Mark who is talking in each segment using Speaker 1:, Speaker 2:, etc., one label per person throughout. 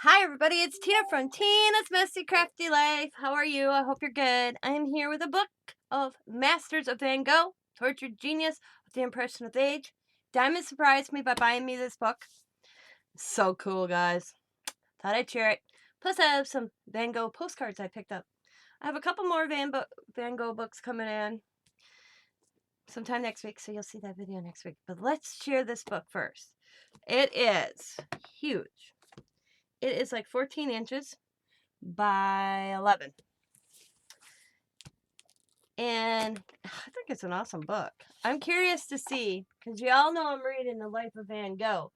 Speaker 1: Hi, everybody. It's Tina from Tina's Messy Crafty Life. How are you? I hope you're good. I am here with a book of Masters of Van Gogh, Tortured Genius with the Impression of Age. Dymond surprised me by buying me this book. So cool, guys. Thought I'd share it. Plus, I have some Van Gogh postcards I picked up. I have a couple more Van Gogh books coming in sometime next week, so you'll see that video next week. But let's share this book first. It is huge. It is like 14 inches by 11. And I think it's an awesome book. I'm curious to see, because you all know I'm reading The Life of Van Gogh,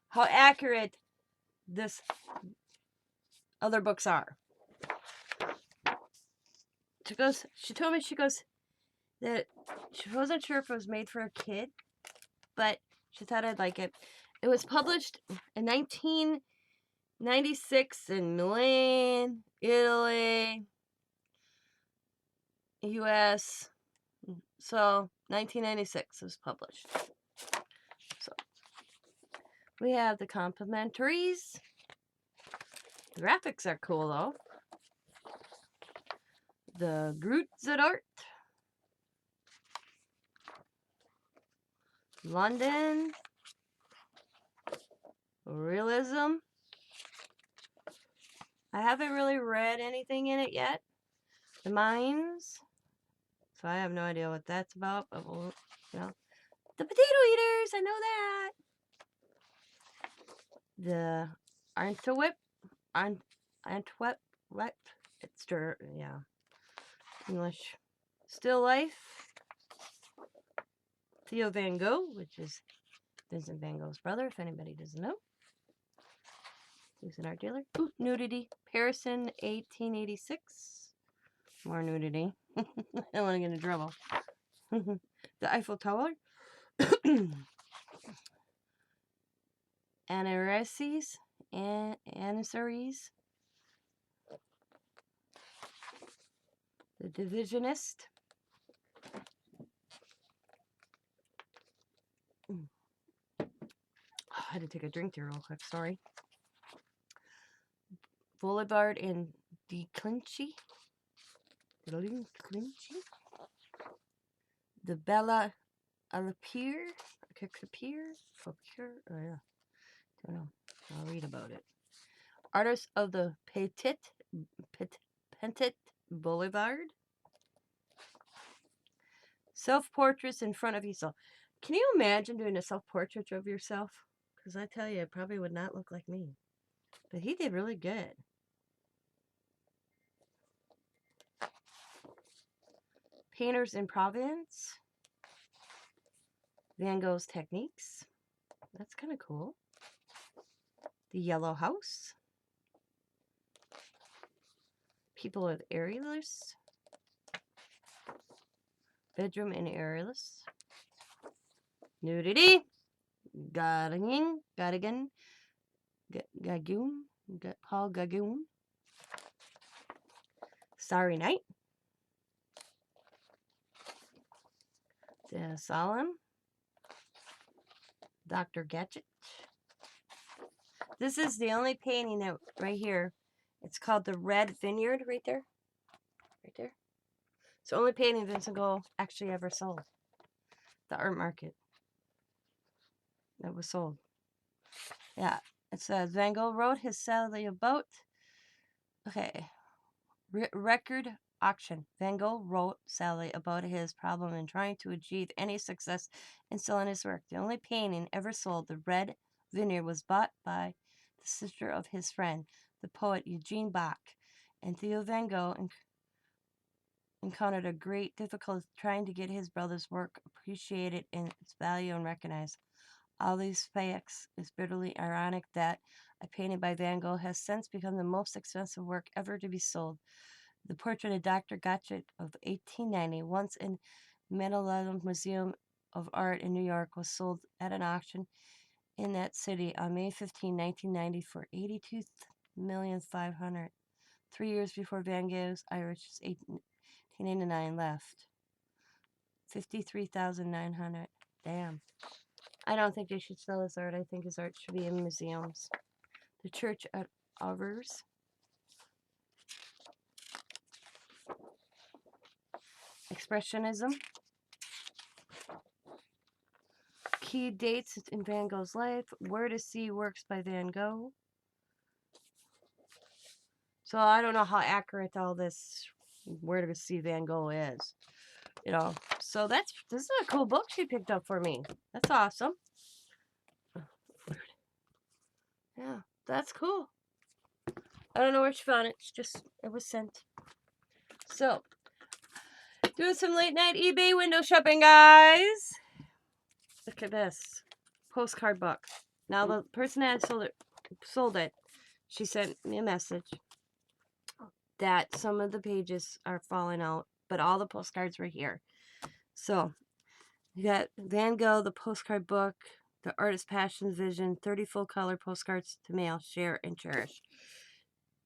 Speaker 1: how accurate this other books are. She told me, that she wasn't sure if it was made for a kid, but she thought I'd like it. It was published in 1996 in Milan, Italy, US. So 1996 was published. So we have the complimentaries. The graphics are cool though. The Groots art. London. Realism. I haven't really read anything in it yet. The Mines. So I have no idea what that's about, but we'll, the Potato Eaters, I know that. The Antwerp, it's English. Still Life. Theo Van Gogh, which is Vincent Van Gogh's brother, if anybody doesn't know. He's an art dealer. Ooh, nudity. Harrison, 1886. More nudity. I don't want to get in trouble. The Eiffel Tower. Anasaries. The Divisionist. I had to take a drink there real quick, sorry. Boulevard and DeClinchy. The Bella Alapir. Oh yeah. Don't know. I'll read about it. Artist of the Petit Boulevard. Self-portraits in front of easel. Can you imagine doing a self-portrait of yourself? Because I tell you, it probably would not look like me. But he did really good. Painters in Provence. Van Gogh's techniques. That's kind of cool. The Yellow House. People with aerialists. Bedroom and aerialists. Nudity. Gadigan. Paul Gauguin. Starry Night. The Solemn. Dr. Gadget. This is the only painting that right here. It's called the Red Vineyard right there. Right there. It's the only painting Vincent Gogh actually ever sold. The art market. That was sold. Yeah. It says Van Gogh wrote his salary about. Okay. Record auction. Van Gogh wrote Sally about his problem in trying to achieve any success in selling his work. The only painting ever sold, the Red Vineyard, was bought by the sister of his friend, the poet Eugene Bach, and Theo Van Gogh encountered a great difficulty trying to get his brother's work appreciated in its value and recognized. All these facts is bitterly ironic that a painting by Van Gogh has since become the most expensive work ever to be sold. The portrait of Dr. Gadget of 1890, once in Metropolitan Museum of Art in New York, was sold at an auction in that city on May 15, 1990 for $82,500,000, 3 years before Van Gogh's Irish 1889 left. $53,900. Damn. I don't think they should sell his art. I think his art should be in museums. The Church at others. Expressionism. Key dates in Van Gogh's life. Where to See works by Van Gogh. So I don't know how accurate all this Where to See Van Gogh is. You know. So this is a cool book she picked up for me. That's awesome. Yeah, that's cool. I don't know where she found it. It was sent. So, doing some late night eBay window shopping, guys. Look at this postcard book. Now the person that sold it, she sent me a message that some of the pages are falling out, but all the postcards were here. So, you got Van Gogh, the postcard book, the Artist Passion Vision, 30 full color postcards to mail, share, and cherish.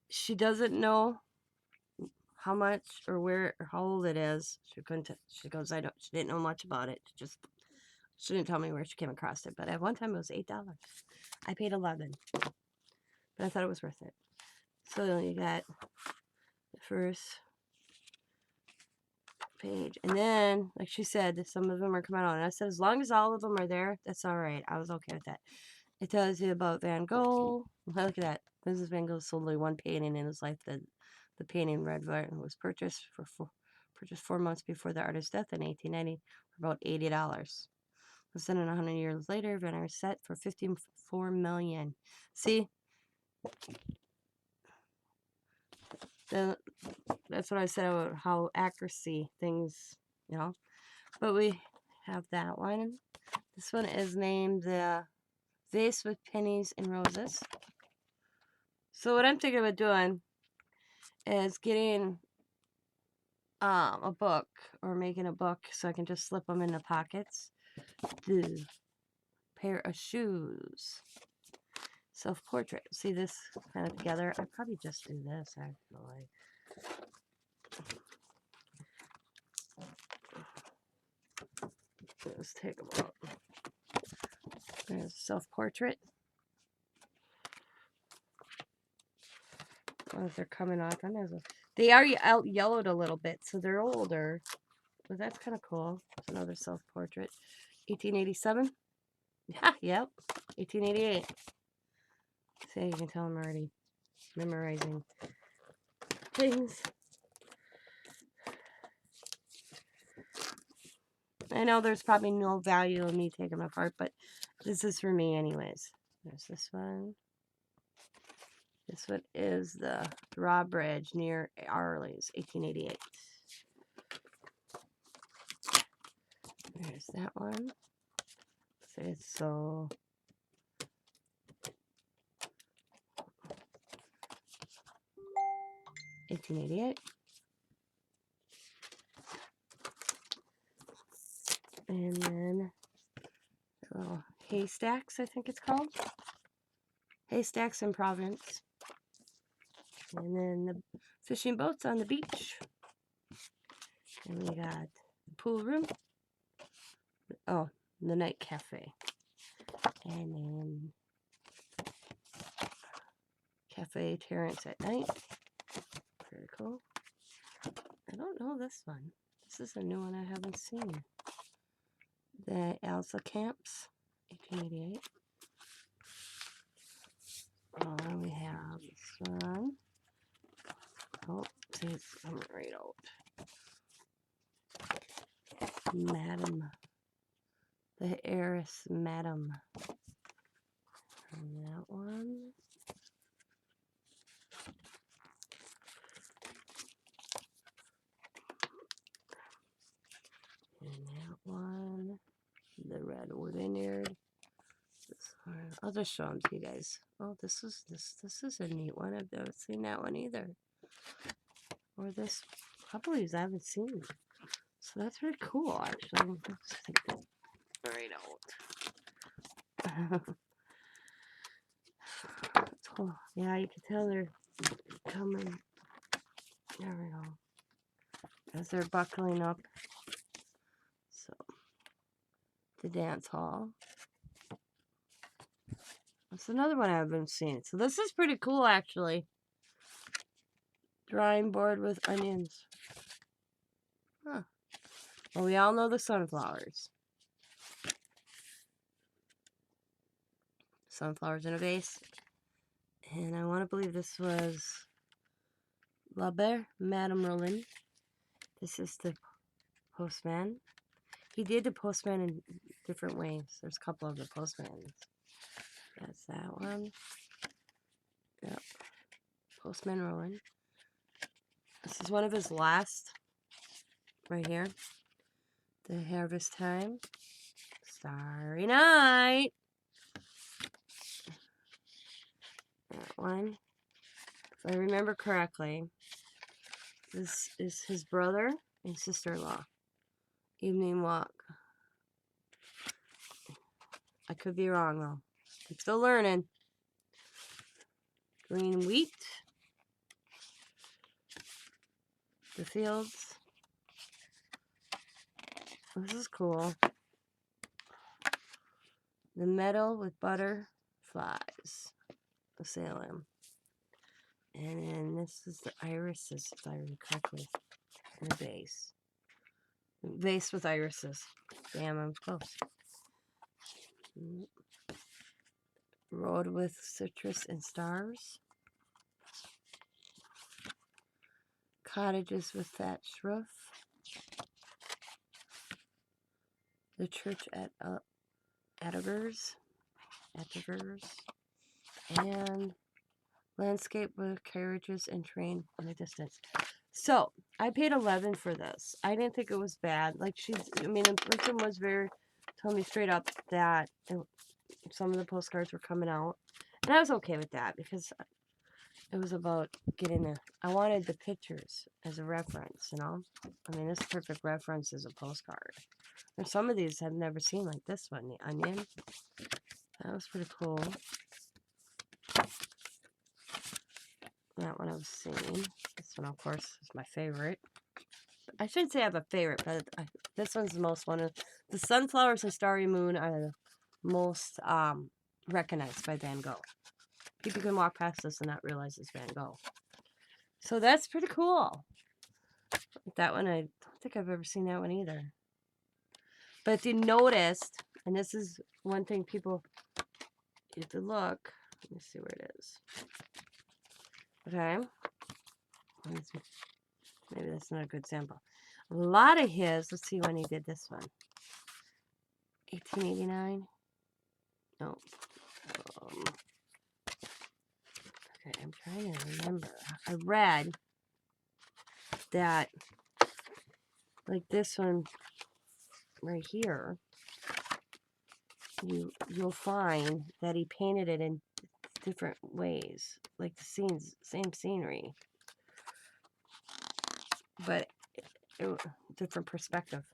Speaker 1: She doesn't know how much or where or how old it is. She couldn't. She goes, she didn't know much about it. She didn't tell me where she came across it. But at one time it was $8. I paid $11, but I thought it was worth it. So you got the first page, and then like she said, some of them are coming out, and I said as long as all of them are there, that's all right. I was okay with that. It tells you about Van Gogh. Look at that. Mrs. Van Gogh sold only one painting in his life. The painting Red Violet was purchased 4 months before the artist's death in 1890 for about $80. Less than 100 years later, Van Gogh set for $54 million. See, that's what I said about how accuracy things, you know. But we have that one. This one is named the Vase with Pennies and Roses. So what I'm thinking about doing is getting a book or making a book so I can just slip them in the pockets. The pair of shoes. Self-portrait. See this kind of together? I'd probably just do this actually. Let's take them out. There's self-portrait. As they're coming off, they are out yellowed a little bit, so they're older. But that's kind of cool. There's another self-portrait. 1887. Yep. 1888. See, you can tell I'm already memorizing things. I know there's probably no value in me taking them apart, but this is for me anyways. There's this one. This one is the drawbridge near Arles, 1888. There's that one. So 1888. And then Haystacks, I think it's called. Haystacks in Providence. And then the fishing boats on the beach. And we got the pool room. Oh, the night cafe. And then Cafe Terrace at night. Very cool. I don't know this one. This is a new one I haven't seen. The Elsa Camps, 1888. Oh, and we have this one. Oh, see, it's coming right out. Madam. The Heiress Madam. And that one. And that one. The Red Vineyard. This one. I'll just show them to you guys. Oh, this is a neat one. I've never seen that one either. Or this, probably I haven't seen. So that's really cool, actually. Let's take that right out. Cool. Yeah, you can tell they're coming. There we go. As they're buckling up. So, the dance hall. That's another one I haven't seen. So this is pretty cool, actually. Drawing board with onions. Huh. Well, we all know the sunflowers. Sunflowers in a vase. And I want to believe this was Madame Roland. This is the postman. He did the postman in different ways. There's a couple of the postmans. That's that one. Yep. Postman Roland. This is one of his last. Right here. The Harvest Time. Starry Night. That one. If I remember correctly, this is his brother and sister-in-law. Evening Walk. I could be wrong, though. I'm still learning. Green Wheat. The Fields. This is cool. The Meadow with Butterflies. The Salem. And then this is the irises, if I remember correctly. And the vase. Vase with irises. Damn, I'm close. Road with citrus and stars. Cottages with thatched roof. The church at Attigers. And landscape with carriages and train in the distance. So, I paid $11 for this. I didn't think it was bad. Like, the person was told me straight up that some of the postcards were coming out. And I was okay with that because it was about I wanted the pictures as a reference, you know? I mean, this perfect reference is a postcard. And some of these I've never seen, like this one, the onion. That was pretty cool. That one I've seen. This one, of course, is my favorite. I shouldn't say I have a favorite, but this one's the most one. The sunflowers and starry moon are the most recognized by Van Gogh. People can walk past this and not realize it's Van Gogh. So that's pretty cool. That one, I don't think I've ever seen that one either. But if you noticed, and this is one thing people, you have to look. Let me see where it is. Okay. Maybe that's not a good sample. A lot of his, let's see when he did this one. 1889? No. Okay, I'm trying to remember. I read that, like this one right here, you'll find that he painted it in different ways, like the same scenery, but different perspective.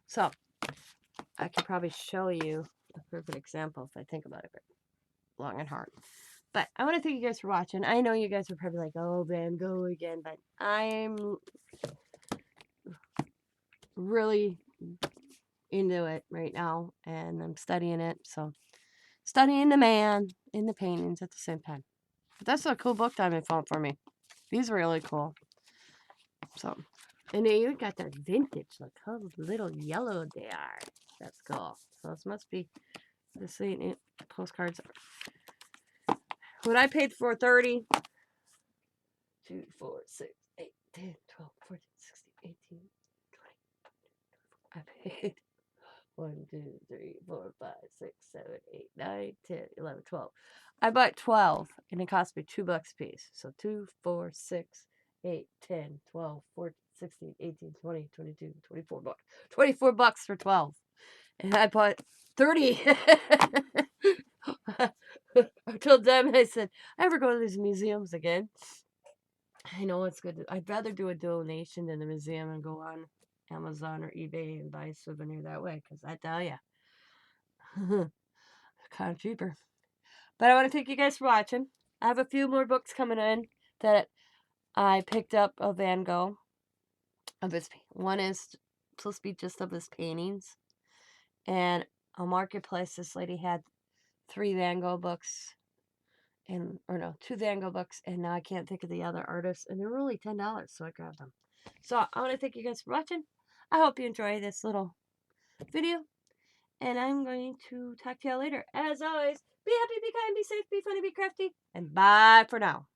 Speaker 1: So I could probably show you a perfect example if I think about it long and hard. But I want to thank you guys for watching. I know you guys are probably like, oh, Van Gogh again, but I'm really into it right now, and I'm studying it. So studying the man in the paintings at the same time. But that's a cool book Dymond found for me. These are really cool. So, and they even got that vintage. Look how little yellow they are. That's cool. So this must be the same postcards. What I paid for 30. 2, 4, 6, 8, 10, 12, 14, 16, 18, 20. I paid 1, 2, 3, 4, 5, 6, 7, 8, 9, 10, 11, 12. I bought 12, and it cost me $2 a piece. So 2, 4, 6, 8, 10, 12, 14, 16, 18, 20, 22, 24 bucks. $24 for 12. And I bought 30. I told them, I said, I ever go to these museums again? I know it's good. I'd rather do a donation than a museum and go on Amazon or eBay and buy a souvenir that way, because I tell you, kind of cheaper. But I want to thank you guys for watching. I have a few more books coming in that I picked up of Van Gogh. One is supposed to be just of his paintings. And a marketplace, this lady had 3 Van Gogh books. Or no, 2 Van Gogh books, and now I can't think of the other artists, and they were only $10, so I grabbed them. So I want to thank you guys for watching. I hope you enjoy this little video, and I'm going to talk to y'all later. As always, be happy, be kind, be safe, be funny, be crafty, and bye for now.